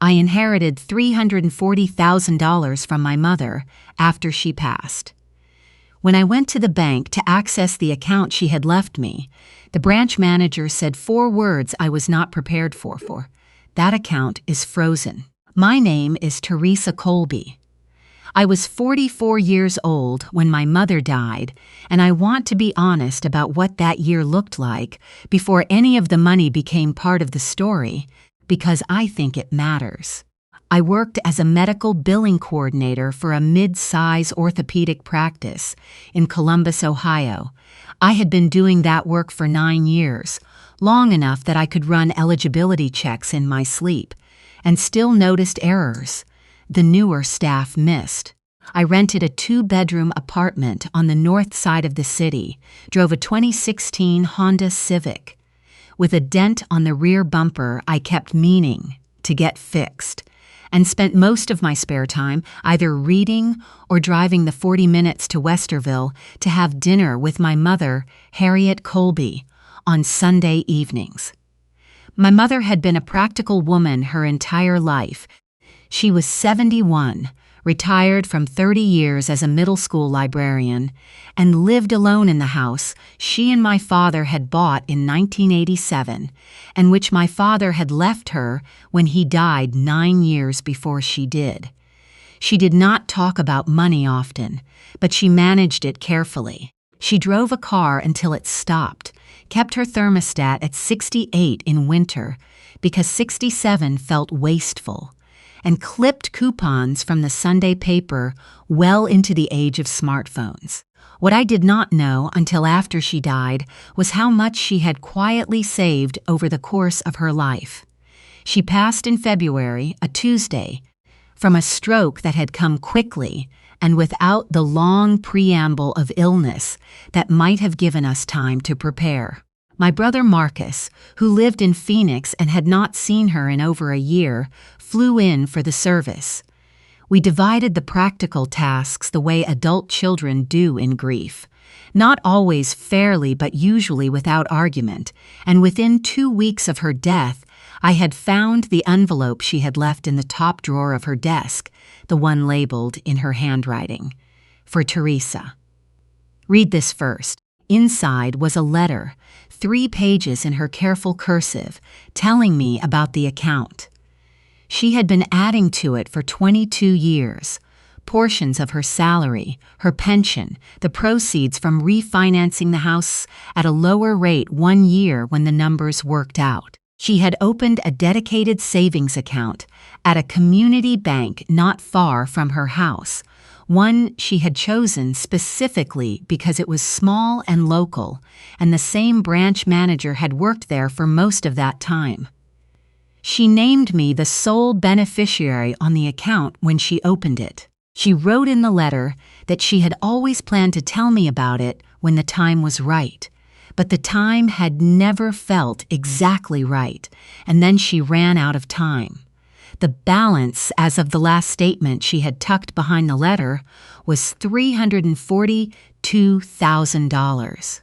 I inherited $340,000 from my mother after she passed. When I went to the bank to access the account she had left me, the branch manager said 4 words I was not prepared for. That account is frozen. My name is Teresa Colby. I was 44 years old when my mother died, and I want to be honest about what that year looked like before any of the money became part of the story, because I think it matters. I worked as a medical billing coordinator for a mid-size orthopedic practice in Columbus, Ohio. I had been doing that work for 9 years, long enough that I could run eligibility checks in my sleep, and still noticed errors the newer staff missed. I rented a 2-bedroom apartment on the north side of the city, drove a 2016 Honda Civic. With a dent on the rear bumper I kept meaning to get fixed, and spent most of my spare time either reading or driving the 40 minutes to Westerville to have dinner with my mother, Harriet Colby, on Sunday evenings. My mother had been a practical woman her entire life. She was 71, retired from 30 years as a middle school librarian, and lived alone in the house she and my father had bought in 1987, and which my father had left her when he died 9 years before she did. She did not talk about money often, but she managed it carefully. She drove a car until it stopped, kept her thermostat at 68 in winter because 67 felt wasteful, and clipped coupons from the Sunday paper well into the age of smartphones. What I did not know until after she died was how much she had quietly saved over the course of her life. She passed in February, a Tuesday, from a stroke that had come quickly and without the long preamble of illness that might have given us time to prepare. My brother Marcus, who lived in Phoenix and had not seen her in over a year, flew in for the service. We divided the practical tasks the way adult children do in grief, not always fairly but usually without argument, and within 2 weeks of her death, I had found the envelope she had left in the top drawer of her desk, the one labeled in her handwriting, for Teresa. Read this first. Inside was a letter, 3 pages in her careful cursive, telling me about the account. She had been adding to it for 22 years, portions of her salary, her pension, the proceeds from refinancing the house at a lower rate 1 year when the numbers worked out. She had opened a dedicated savings account at a community bank not far from her house, one she had chosen specifically because it was small and local, and the same branch manager had worked there for most of that time. She named me the sole beneficiary on the account when she opened it. She wrote in the letter that she had always planned to tell me about it when the time was right, but the time had never felt exactly right, and then she ran out of time. The balance, as of the last statement she had tucked behind the letter, was $342,000.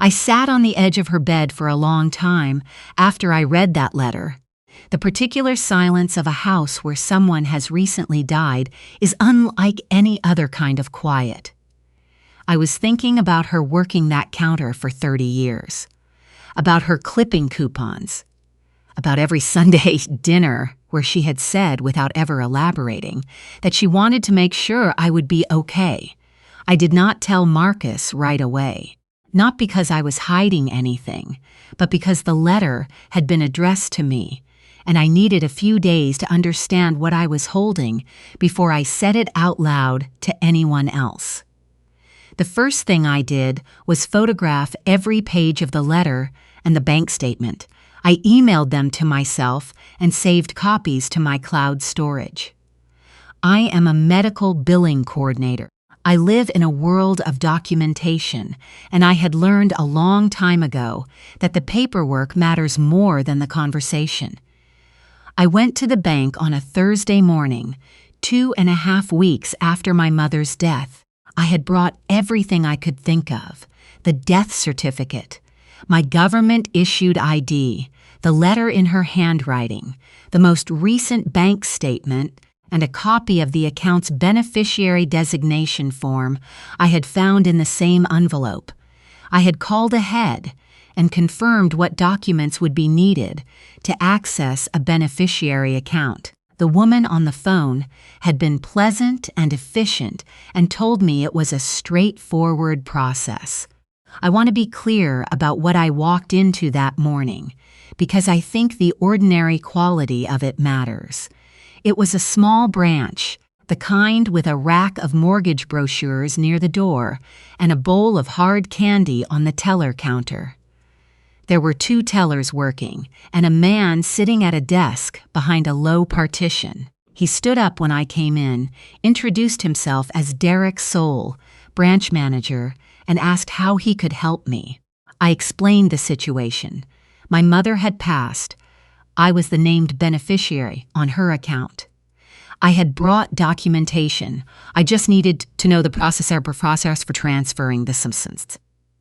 I sat on the edge of her bed for a long time after I read that letter. The particular silence of a house where someone has recently died is unlike any other kind of quiet. I was thinking about her working that counter for 30 years, about her clipping coupons, about every Sunday dinner where she had said, without ever elaborating, that she wanted to make sure I would be okay. I did not tell Marcus right away, not because I was hiding anything, but because the letter had been addressed to me, and I needed a few days to understand what I was holding before I said it out loud to anyone else. The first thing I did was photograph every page of the letter and the bank statement. I emailed them to myself and saved copies to my cloud storage. I am a medical billing coordinator. I live in a world of documentation, and I had learned a long time ago that the paperwork matters more than the conversation. I went to the bank on a Thursday morning, 2.5 weeks after my mother's death. I had brought everything I could think of: the death certificate, my government-issued ID, the letter in her handwriting, the most recent bank statement, and a copy of the account's beneficiary designation form I had found in the same envelope. I had called ahead and confirmed what documents would be needed to access a beneficiary account. The woman on the phone had been pleasant and efficient and told me it was a straightforward process. I want to be clear about what I walked into that morning, because I think the ordinary quality of it matters. It was a small branch, the kind with a rack of mortgage brochures near the door and a bowl of hard candy on the teller counter. There were 2 tellers working, and a man sitting at a desk behind a low partition. He stood up when I came in, introduced himself as Derek Soule, branch manager, and asked how he could help me. I explained the situation. My mother had passed. I was the named beneficiary on her account. I had brought documentation. I just needed to know the process for transferring the substance.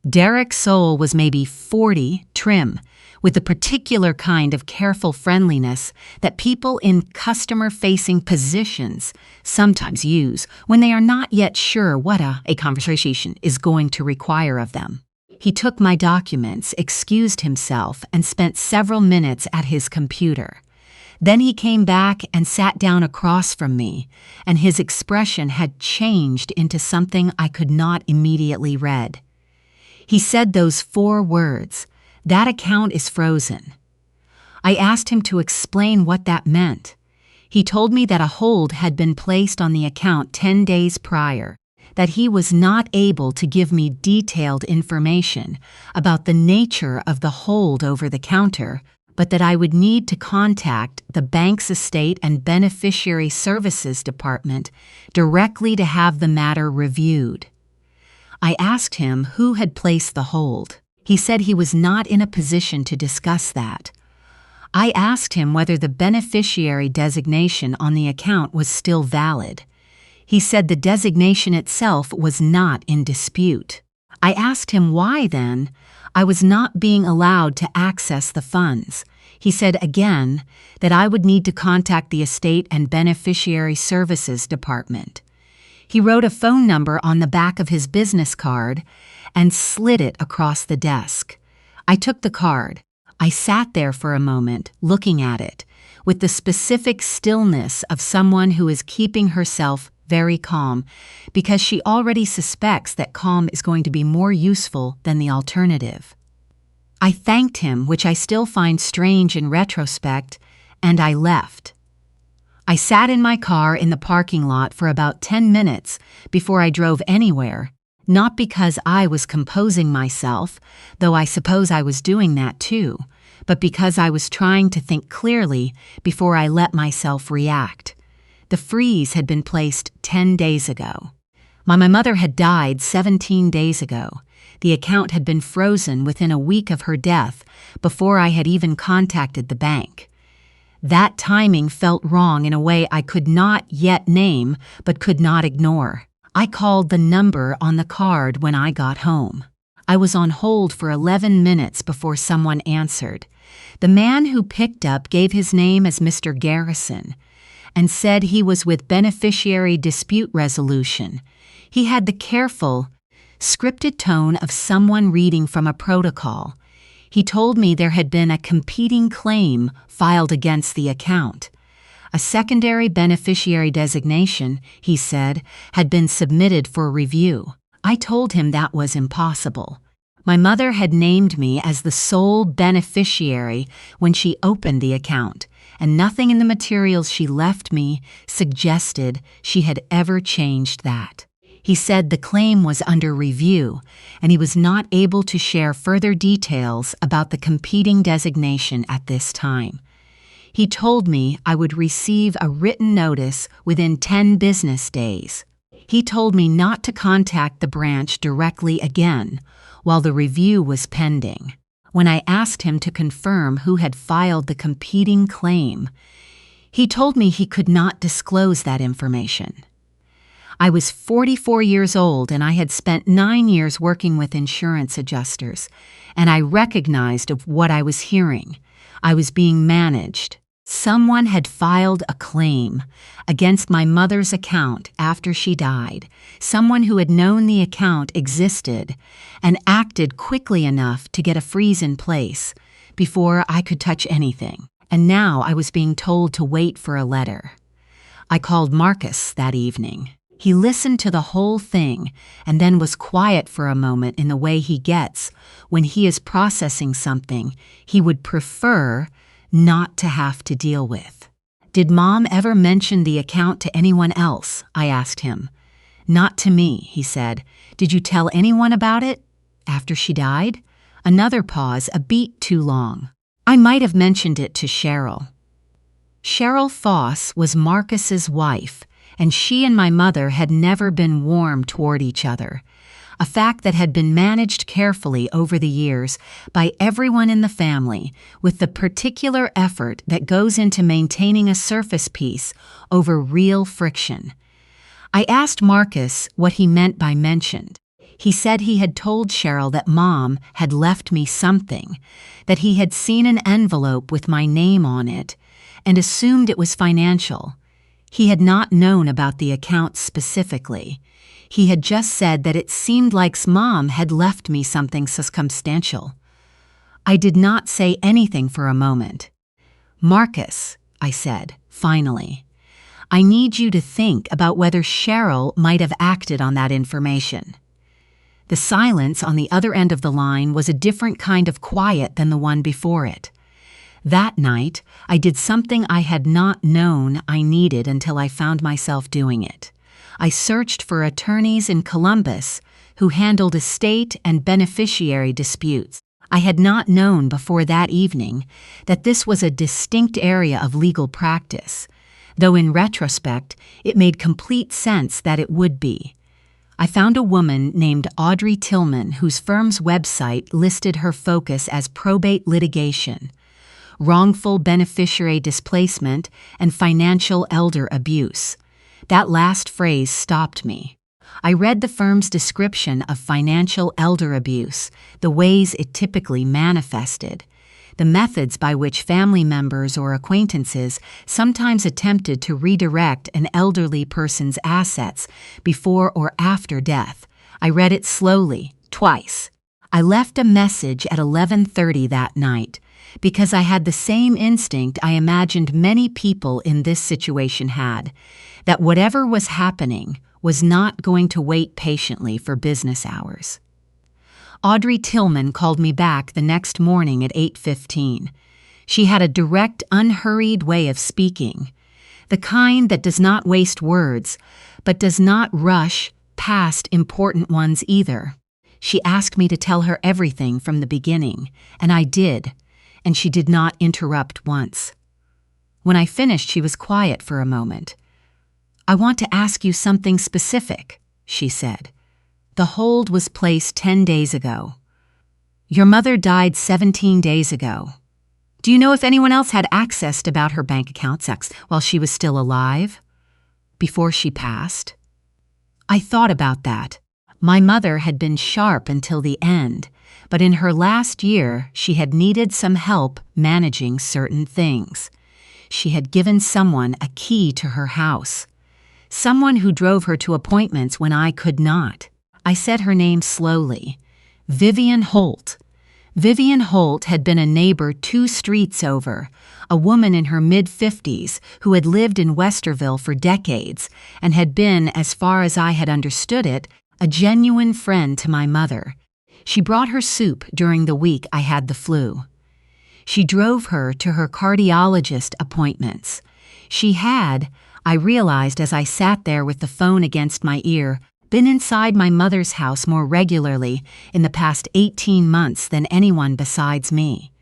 Derek Soule was maybe 40, trim, with the particular kind of careful friendliness that people in customer-facing positions sometimes use when they are not yet sure what a conversation is going to require of them. He took my documents, excused himself, and spent several minutes at his computer. Then he came back and sat down across from me, and his expression had changed into something I could not immediately read. He said those 4 words, "That account is frozen." I asked him to explain what that meant. He told me that a hold had been placed on the account 10 days prior, that he was not able to give me detailed information about the nature of the hold over the counter, but that I would need to contact the bank's estate and beneficiary services department directly to have the matter reviewed. I asked him who had placed the hold. He said he was not in a position to discuss that. I asked him whether the beneficiary designation on the account was still valid. He said the designation itself was not in dispute. I asked him why, then, I was not being allowed to access the funds. He said again that I would need to contact the estate and beneficiary services department. He wrote a phone number on the back of his business card and slid it across the desk. I took the card. I sat there for a moment, looking at it, with the specific stillness of someone who is keeping herself very calm, because she already suspects that calm is going to be more useful than the alternative. I thanked him, which I still find strange in retrospect, and I left. I sat in my car in the parking lot for about 10 minutes before I drove anywhere, not because I was composing myself, though I suppose I was doing that too, but because I was trying to think clearly before I let myself react. The freeze had been placed 10 days ago. My mother had died 17 days ago. The account had been frozen within a week of her death before I had even contacted the bank. That timing felt wrong in a way I could not yet name but could not ignore. I called the number on the card when I got home. I was on hold for 11 minutes before someone answered. The man who picked up gave his name as Mr. Garrison and said he was with Beneficiary Dispute Resolution. He had the careful, scripted tone of someone reading from a protocol. He told me there had been a competing claim filed against the account. A secondary beneficiary designation, he said, had been submitted for review. I told him that was impossible. My mother had named me as the sole beneficiary when she opened the account, and nothing in the materials she left me suggested she had ever changed that. He said the claim was under review, and he was not able to share further details about the competing designation at this time. He told me I would receive a written notice within 10 business days. He told me not to contact the branch directly again while the review was pending. When I asked him to confirm who had filed the competing claim, he told me he could not disclose that information. I was 44 years old and I had spent 9 years working with insurance adjusters, and I recognized of what I was hearing. I was being managed. Someone had filed a claim against my mother's account after she died, someone who had known the account existed and acted quickly enough to get a freeze in place before I could touch anything. And now I was being told to wait for a letter. I called Marcus that evening. He listened to the whole thing and then was quiet for a moment in the way he gets when he is processing something he would prefer not to have to deal with. "Did Mom ever mention the account to anyone else?" I asked him. "Not to me," he said. "Did you tell anyone about it after she died?" Another pause, a beat too long. "I might have mentioned it to Cheryl." Cheryl Foss was Marcus's wife, and she and my mother had never been warm toward each other, a fact that had been managed carefully over the years by everyone in the family with the particular effort that goes into maintaining a surface peace over real friction. I asked Marcus what he meant by mentioned. He said he had told Cheryl that Mom had left me something, that he had seen an envelope with my name on it, and assumed it was financial. He had not known about the account specifically. He had just said that it seemed like Mom had left me something circumstantial. I did not say anything for a moment. "Marcus," I said, finally, "I need you to think about whether Cheryl might have acted on that information." The silence on the other end of the line was a different kind of quiet than the one before it. That night, I did something I had not known I needed until I found myself doing it. I searched for attorneys in Columbus who handled estate and beneficiary disputes. I had not known before that evening that this was a distinct area of legal practice, though in retrospect, it made complete sense that it would be. I found a woman named Audrey Tillman whose firm's website listed her focus as probate litigation, wrongful beneficiary displacement, and financial elder abuse. That last phrase stopped me. I read the firm's description of financial elder abuse, the ways it typically manifested, the methods by which family members or acquaintances sometimes attempted to redirect an elderly person's assets before or after death. I read it slowly, twice. I left a message at 11:30 that night because I had the same instinct I imagined many people in this situation had, that whatever was happening was not going to wait patiently for business hours. Audrey Tillman called me back the next morning at 8:15. She had a direct, unhurried way of speaking, the kind that does not waste words, but does not rush past important ones either. She asked me to tell her everything from the beginning, and I did, and she did not interrupt once. When I finished, she was quiet for a moment. "I want to ask you something specific," she said. "The hold was placed 10 days ago. Your mother died 17 days ago. Do you know if anyone else had access about her bank accounts while she was still alive? Before she passed?" I thought about that. My mother had been sharp until the end, but in her last year she had needed some help managing certain things. She had given someone a key to her house, someone who drove her to appointments when I could not. I said her name slowly. Vivian Holt. Vivian Holt had been a neighbor 2 streets over, a woman in her mid-50s who had lived in Westerville for decades and had been, as far as I had understood it, a genuine friend to my mother. She brought her soup during the week I had the flu. She drove her to her cardiologist appointments. She had, I realized as I sat there with the phone against my ear, been inside my mother's house more regularly in the past 18 months than anyone besides me.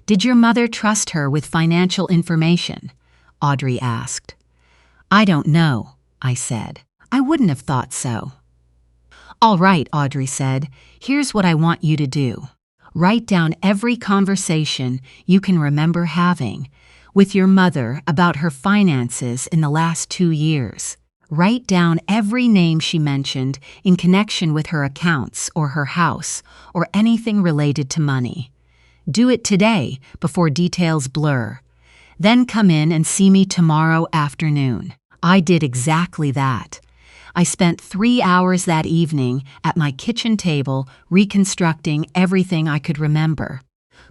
"Did your mother trust her with financial information?" Audrey asked. "I don't know," I said. "I wouldn't have thought so." "All right," Audrey said, "here's what I want you to do. Write down every conversation you can remember having with your mother about her finances in the last 2 years. Write down every name she mentioned in connection with her accounts or her house or anything related to money. Do it today before details blur. Then come in and see me tomorrow afternoon." I did exactly that. I spent 3 hours that evening at my kitchen table reconstructing everything I could remember.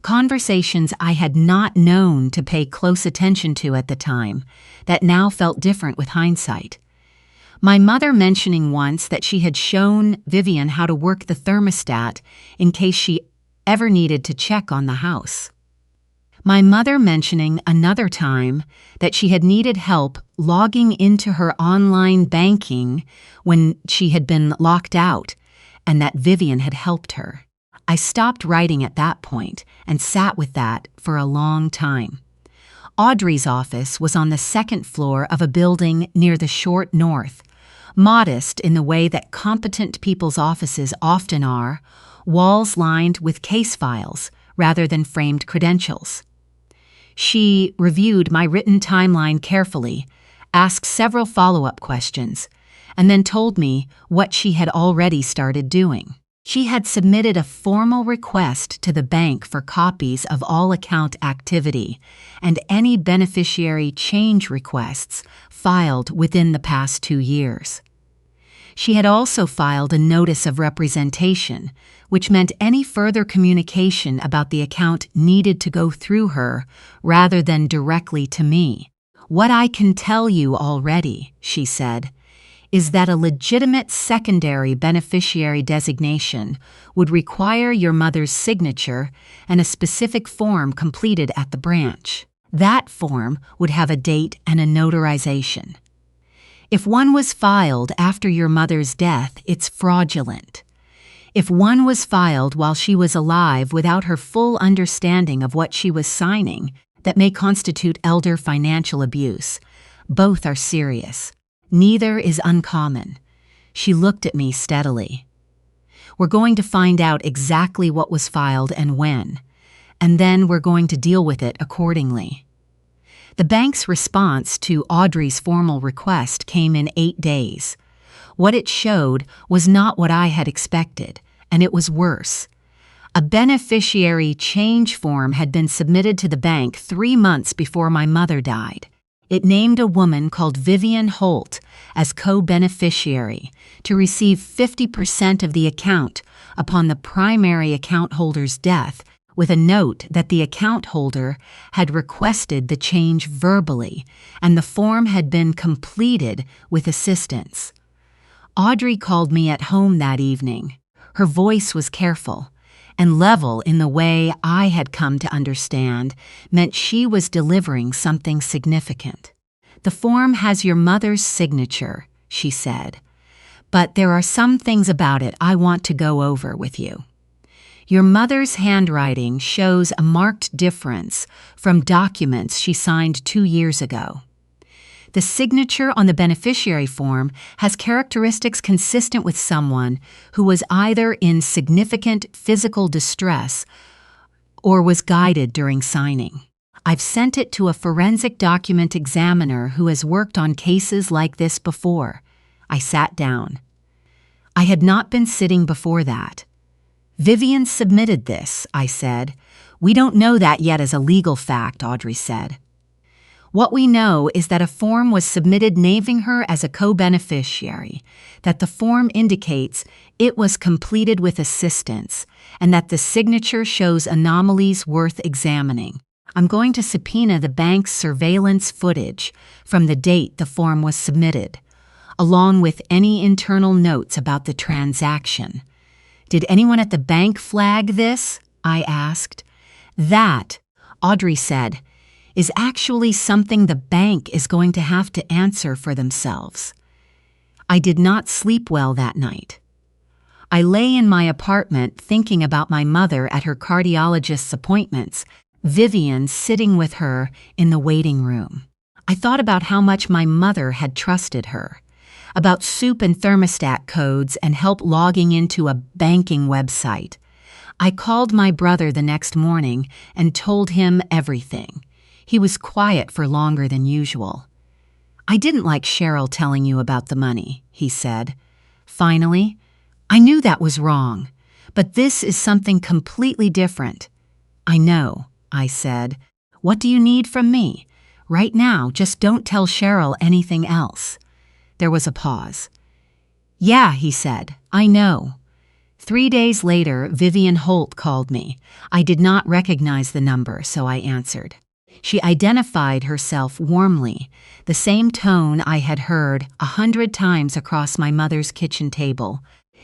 Conversations I had not known to pay close attention to at the time, that now felt different with hindsight. My mother mentioning once that she had shown Vivian how to work the thermostat in case she ever needed to check on the house. My mother mentioning another time that she had needed help logging into her online banking when she had been locked out, and that Vivian had helped her. I stopped writing at that point and sat with that for a long time. Audrey's office was on the second floor of a building near the Short North, modest in the way that competent people's offices often are, walls lined with case files rather than framed credentials. She reviewed my written timeline carefully, asked several follow-up questions, and then told me what she had already started doing. She had submitted a formal request to the bank for copies of all account activity and any beneficiary change requests filed within the past 2 years. She had also filed a notice of representation, which meant any further communication about the account needed to go through her rather than directly to me. "What I can tell you already," she said, "is that a legitimate secondary beneficiary designation would require your mother's signature and a specific form completed at the branch. That form would have a date and a notarization. If one was filed after your mother's death, it's fraudulent. If one was filed while she was alive without her full understanding of what she was signing, that may constitute elder financial abuse. Both are serious. Neither is uncommon." She looked at me steadily. "We're going to find out exactly what was filed and when, and then we're going to deal with it accordingly." The bank's response to Audrey's formal request came in 8 days. What it showed was not what I had expected, and it was worse. A beneficiary change form had been submitted to the bank 3 months before my mother died. It named a woman called Vivian Holt as co-beneficiary to receive 50% of the account upon the primary account holder's death, with a note that the account holder had requested the change verbally and the form had been completed with assistance. Audrey called me at home that evening. Her voice was careful and level in the way I had come to understand meant she was delivering something significant. "The form has your mother's signature," she said, "but there are some things about it I want to go over with you. Your mother's handwriting shows a marked difference from documents she signed 2 years ago. The signature on the beneficiary form has characteristics consistent with someone who was either in significant physical distress or was guided during signing. I've sent it to a forensic document examiner who has worked on cases like this before." I sat down. I had not been sitting before that. "Vivian submitted this," I said. "We don't know that yet as a legal fact," Audrey said. "What we know is that a form was submitted naming her as a co-beneficiary, that the form indicates it was completed with assistance, and that the signature shows anomalies worth examining. I'm going to subpoena the bank's surveillance footage from the date the form was submitted, along with any internal notes about the transaction." "Did anyone at the bank flag this?" I asked. "That," Audrey said, "is actually something the bank is going to have to answer for themselves." I did not sleep well that night. I lay in my apartment thinking about my mother at her cardiologist's appointments, Vivian sitting with her in the waiting room. I thought about how much my mother had trusted her, about soup and thermostat codes and help logging into a banking website. I called my brother the next morning and told him everything. He was quiet for longer than usual. "I didn't like Cheryl telling you about the money," he said. Finally, "I knew that was wrong, but this is something completely different. I know, I said. What do you need from me? Right now, just don't tell Cheryl anything else. There was a pause. Yeah, he said, I know. 3 days later, Vivian Holt called me. I did not recognize the number, so I answered. She identified herself warmly, the same tone I had heard 100 times across my mother's kitchen table,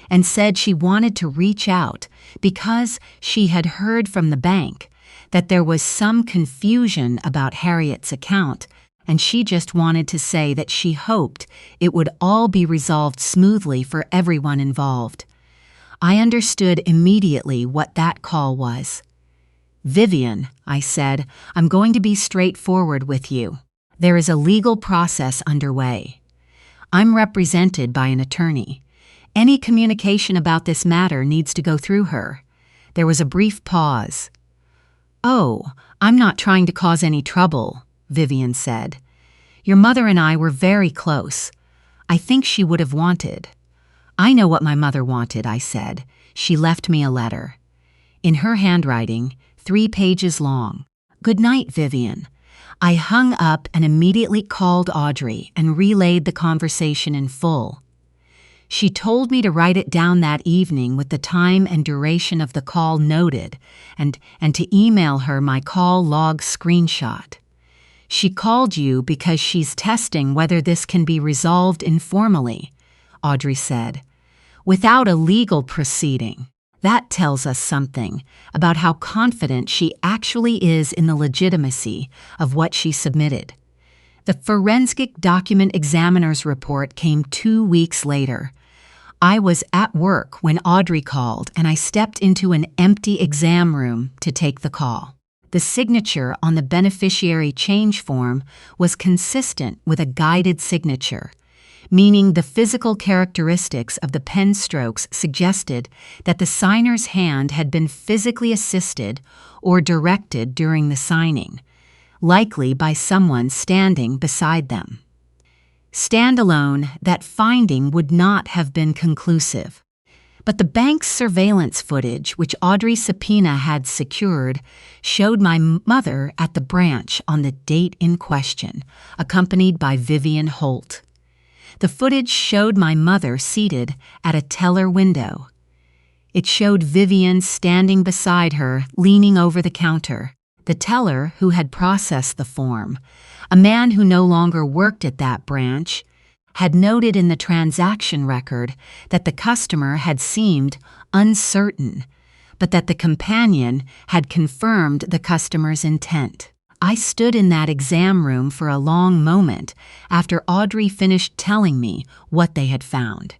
and said she wanted to reach out because she had heard from the bank that there was some confusion about Harriet's account, and she just wanted to say that she hoped it would all be resolved smoothly for everyone involved. I understood immediately what that call was. Vivian, I said, I'm going to be straightforward with you. There is a legal process underway. I'm represented by an attorney. Any communication about this matter needs to go through her. There was a brief pause. Oh, I'm not trying to cause any trouble, Vivian said. Your mother and I were very close. I think she would have wanted. I know what my mother wanted, I said. She left me a letter. In her handwriting, 3 pages long. Good night, Vivian. I hung up and immediately called Audrey and relayed the conversation in full. She told me to write it down that evening with the time and duration of the call noted and to email her my call log screenshot. She called you because she's testing whether this can be resolved informally, Audrey said, without a legal proceeding. That tells us something about how confident she actually is in the legitimacy of what she submitted. The forensic document examiner's report came 2 weeks later. I was at work when Audrey called, and I stepped into an empty exam room to take the call. The signature on the beneficiary change form was consistent with a guided signature, meaning the physical characteristics of the pen strokes suggested that the signer's hand had been physically assisted or directed during the signing, likely by someone standing beside them. Standalone, that finding would not have been conclusive. But the bank's surveillance footage, which Audrey's subpoena had secured, showed my mother at the branch on the date in question, accompanied by Vivian Holt. The footage showed my mother seated at a teller window. It showed Vivian standing beside her, leaning over the counter. The teller who had processed the form, a man who no longer worked at that branch, had noted in the transaction record that the customer had seemed uncertain, but that the companion had confirmed the customer's intent. I stood in that exam room for a long moment after Audrey finished telling me what they had found.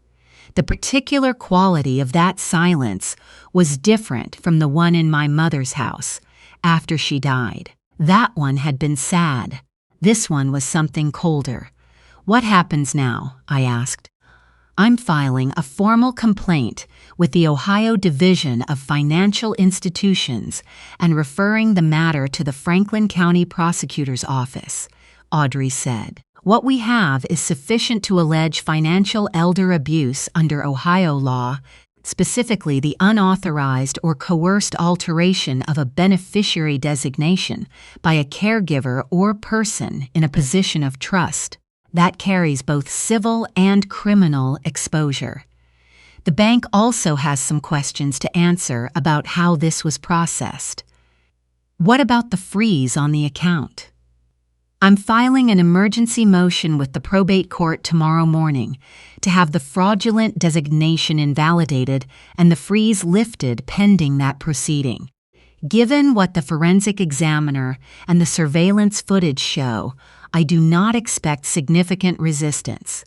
The particular quality of that silence was different from the one in my mother's house after she died. That one had been sad. This one was something colder. What happens now? I asked. I'm filing a formal complaint with the Ohio Division of Financial Institutions and referring the matter to the Franklin County Prosecutor's Office, Audrey said. What we have is sufficient to allege financial elder abuse under Ohio law, specifically the unauthorized or coerced alteration of a beneficiary designation by a caregiver or person in a position of trust. That carries both civil and criminal exposure. The bank also has some questions to answer about how this was processed. What about the freeze on the account? I'm filing an emergency motion with the probate court tomorrow morning to have the fraudulent designation invalidated and the freeze lifted pending that proceeding. Given what the forensic examiner and the surveillance footage show, I do not expect significant resistance.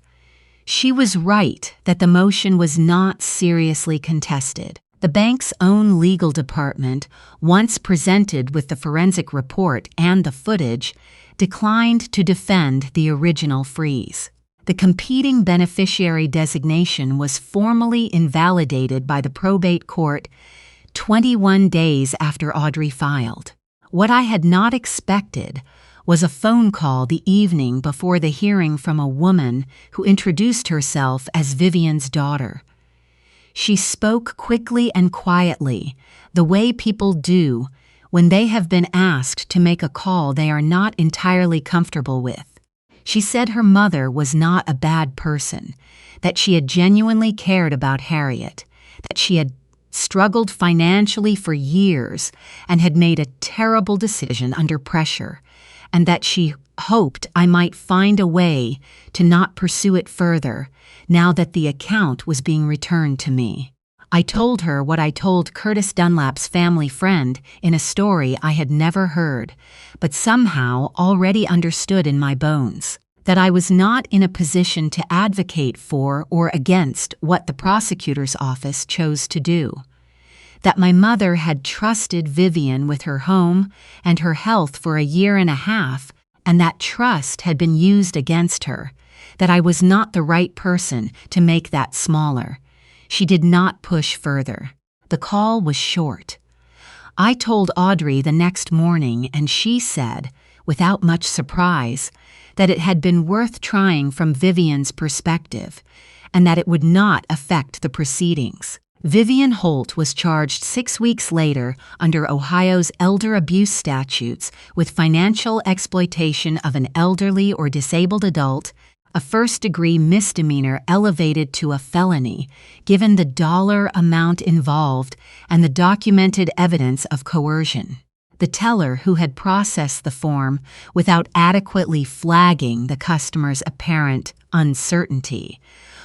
She was right that the motion was not seriously contested. The bank's own legal department, once presented with the forensic report and the footage, declined to defend the original freeze. The competing beneficiary designation was formally invalidated by the probate court 21 days after Audrey filed. What I had not expected was a phone call the evening before the hearing from a woman who introduced herself as Vivian's daughter. She spoke quickly and quietly, the way people do when they have been asked to make a call they are not entirely comfortable with. She said her mother was not a bad person, that she had genuinely cared about Harriet, that she had struggled financially for years and had made a terrible decision under pressure, and that she hoped I might find a way to not pursue it further now that the account was being returned to me. I told her what I told Curtis Dunlap's family friend in a story I had never heard, but somehow already understood in my bones, that I was not in a position to advocate for or against what the prosecutor's office chose to do, that my mother had trusted Vivian with her home and her health for a year and a half, and that trust had been used against her, that I was not the right person to make that smaller. She did not push further. The call was short. I told Audrey the next morning, and she said, without much surprise, that it had been worth trying from Vivian's perspective, and that it would not affect the proceedings. Vivian Holt was charged 6 weeks later under Ohio's elder abuse statutes with financial exploitation of an elderly or disabled adult, a first-degree misdemeanor elevated to a felony, given the dollar amount involved and the documented evidence of coercion. The teller who had processed the form without adequately flagging the customer's apparent uncertainty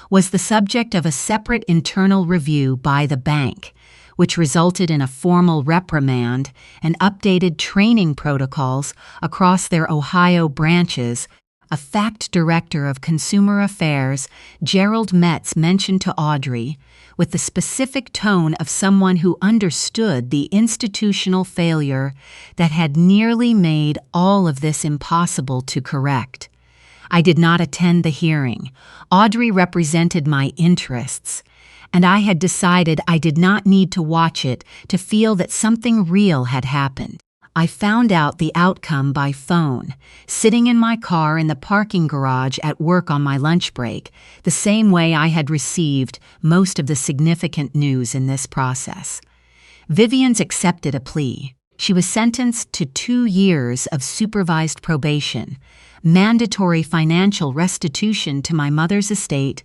was the subject of a separate internal review by the bank, which resulted in a formal reprimand and updated training protocols across their Ohio branches. A fact director of Consumer Affairs, Gerald Metz, mentioned to Audrey, with the specific tone of someone who understood the institutional failure that had nearly made all of this impossible to correct. I did not attend the hearing. Audrey represented my interests, and I had decided I did not need to watch it to feel that something real had happened. I found out the outcome by phone, sitting in my car in the parking garage at work on my lunch break, the same way I had received most of the significant news in this process. Vivian's accepted a plea. She was sentenced to 2 years of supervised probation, mandatory financial restitution to my mother's estate,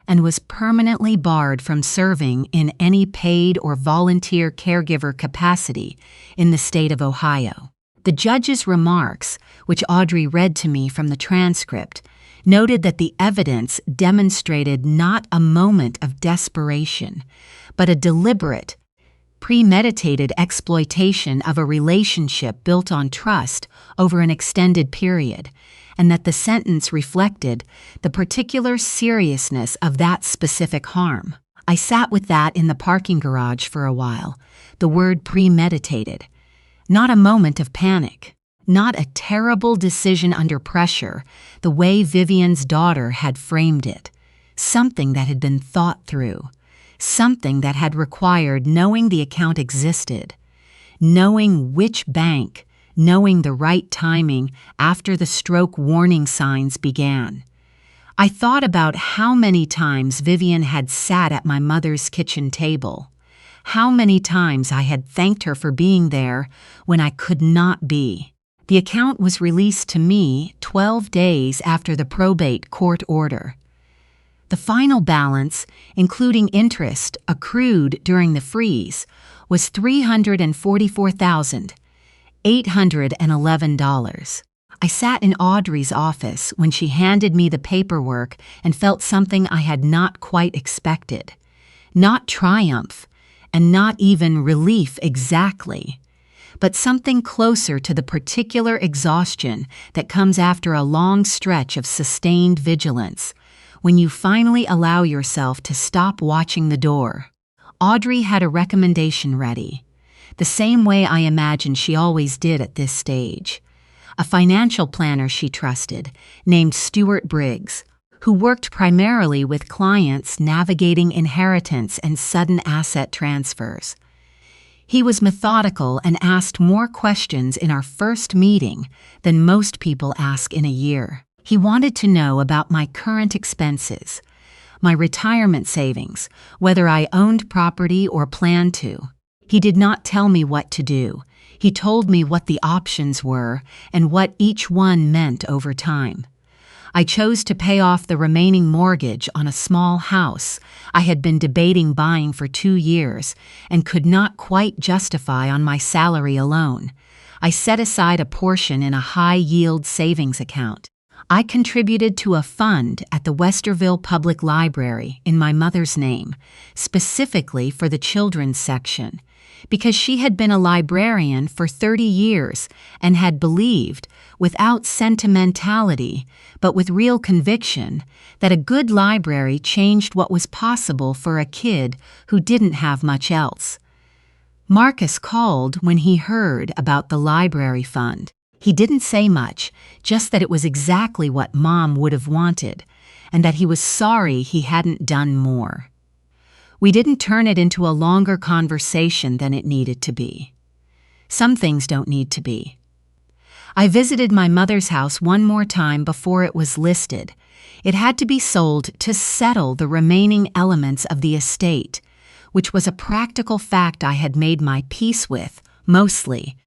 and was permanently barred from serving in any paid or volunteer caregiver capacity in the state of Ohio. The judge's remarks, which Audrey read to me from the transcript, noted that the evidence demonstrated not a moment of desperation, but a deliberate, premeditated exploitation of a relationship built on trust over an extended period, and that the sentence reflected the particular seriousness of that specific harm. I sat with that in the parking garage for a while, the word premeditated. Not a moment of panic, not a terrible decision under pressure, the way Vivian's daughter had framed it. Something that had been thought through, something that had required knowing the account existed, knowing which bank, knowing the right timing after the stroke warning signs began. I thought about how many times Vivian had sat at my mother's kitchen table, how many times I had thanked her for being there when I could not be. The account was released to me 12 days after the probate court order. The final balance, including interest accrued during the freeze, was $344,811. I sat in Audrey's office when she handed me the paperwork and felt something I had not quite expected. Not triumph, and not even relief exactly, but something closer to the particular exhaustion that comes after a long stretch of sustained vigilance, when you finally allow yourself to stop watching the door. Audrey had a recommendation ready, the same way I imagined she always did at this stage. A financial planner she trusted, named Stuart Briggs, who worked primarily with clients navigating inheritance and sudden asset transfers. He was methodical and asked more questions in our first meeting than most people ask in a year. He wanted to know about my current expenses, my retirement savings, whether I owned property or planned to. He did not tell me what to do. He told me what the options were and what each one meant over time. I chose to pay off the remaining mortgage on a small house I had been debating buying for 2 years and could not quite justify on my salary alone. I set aside a portion in a high-yield savings account. I contributed to a fund at the Westerville Public Library in my mother's name, specifically for the children's section, because she had been a librarian for 30 years and had believed, without sentimentality, but with real conviction, that a good library changed what was possible for a kid who didn't have much else. Marcus called when he heard about the library fund. He didn't say much, just that it was exactly what Mom would have wanted, and that he was sorry he hadn't done more. We didn't turn it into a longer conversation than it needed to be. Some things don't need to be. I visited my mother's house one more time before it was listed. It had to be sold to settle the remaining elements of the estate, which was a practical fact I had made my peace with, mostly.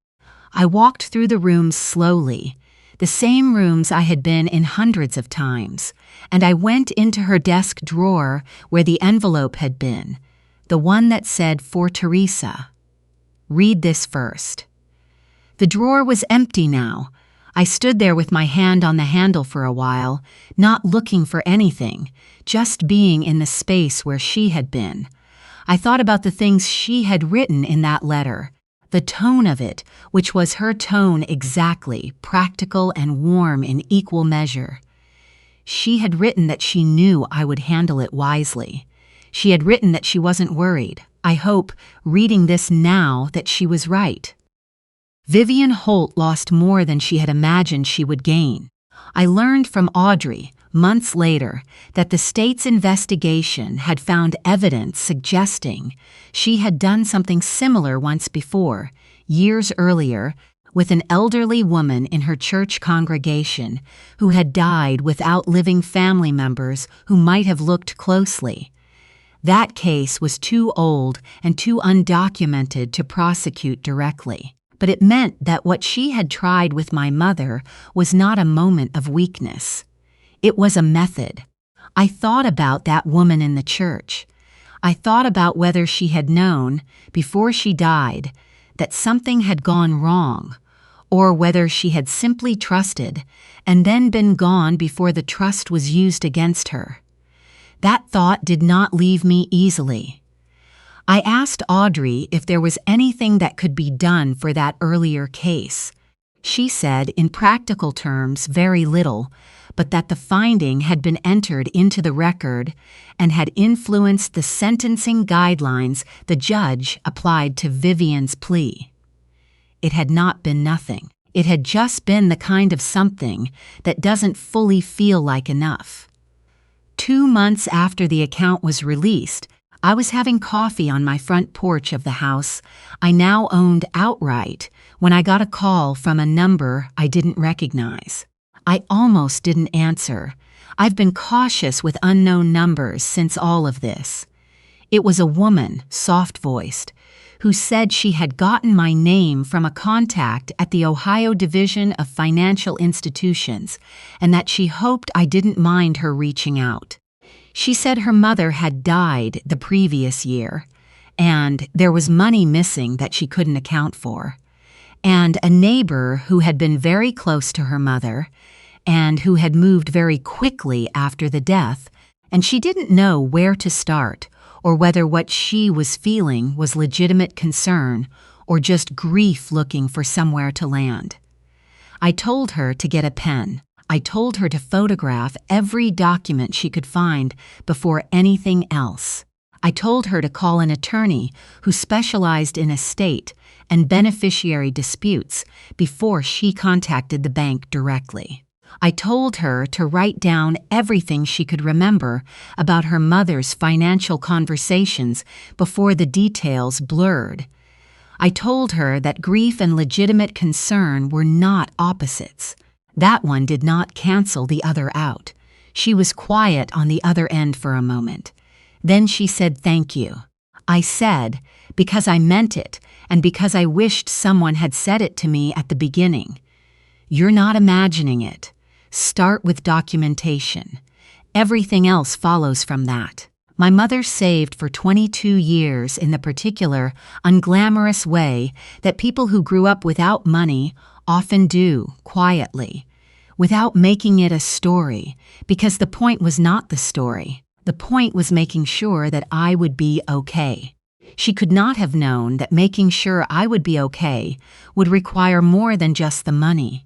I walked through the rooms slowly, the same rooms I had been in hundreds of times, and I went into her desk drawer where the envelope had been, the one that said "For Teresa." Read this first. The drawer was empty now. I stood there with my hand on the handle for a while, not looking for anything, just being in the space where she had been. I thought about the things she had written in that letter, the tone of it, which was her tone exactly, practical and warm in equal measure. She had written that she knew I would handle it wisely. She had written that she wasn't worried. I hope, reading this now, that she was right. Vivian Holt lost more than she had imagined she would gain. I learned from Audrey, months later, that the state's investigation had found evidence suggesting she had done something similar once before, years earlier, with an elderly woman in her church congregation who had died without living family members who might have looked closely. That case was too old and too undocumented to prosecute directly. But it meant that what she had tried with my mother was not a moment of weakness. It was a method. I thought about that woman in the church. I thought about whether she had known, before she died, that something had gone wrong, or whether she had simply trusted and then been gone before the trust was used against her. That thought did not leave me easily. I asked Audrey if there was anything that could be done for that earlier case. She said, in practical terms, very little, but that the finding had been entered into the record and had influenced the sentencing guidelines the judge applied to Vivian's plea. It had not been nothing. It had just been the kind of something that doesn't fully feel like enough. 2 months after the account was released, I was having coffee on my front porch of the house I now owned outright when I got a call from a number I didn't recognize. I almost didn't answer. I've been cautious with unknown numbers since all of this. It was a woman, soft-voiced, who said she had gotten my name from a contact at the Ohio Division of Financial Institutions and that she hoped I didn't mind her reaching out. She said her mother had died the previous year, and there was money missing that she couldn't account for, and a neighbor who had been very close to her mother and who had moved very quickly after the death, and she didn't know where to start or whether what she was feeling was legitimate concern or just grief looking for somewhere to land. I told her to get a pen. I told her to photograph every document she could find before anything else. I told her to call an attorney who specialized in estate and beneficiary disputes before she contacted the bank directly. I told her to write down everything she could remember about her mother's financial conversations before the details blurred. I told her that grief and legitimate concern were not opposites. That one did not cancel the other out. She was quiet on the other end for a moment. Then she said thank you. I said, because I meant it and because I wished someone had said it to me at the beginning. You're not imagining it. Start with documentation. Everything else follows from that. My mother saved for 22 years in the particular, unglamorous way that people who grew up without money often do, quietly, without making it a story, because the point was not the story. The point was making sure that I would be okay. She could not have known that making sure I would be okay would require more than just the money.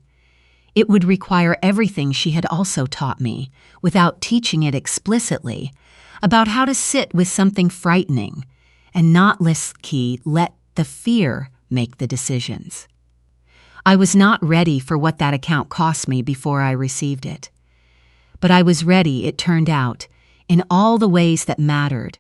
It would require everything she had also taught me, without teaching it explicitly, about how to sit with something frightening and not let the fear make the decisions. I was not ready for what that account cost me before I received it. But I was ready, it turned out, in all the ways that mattered.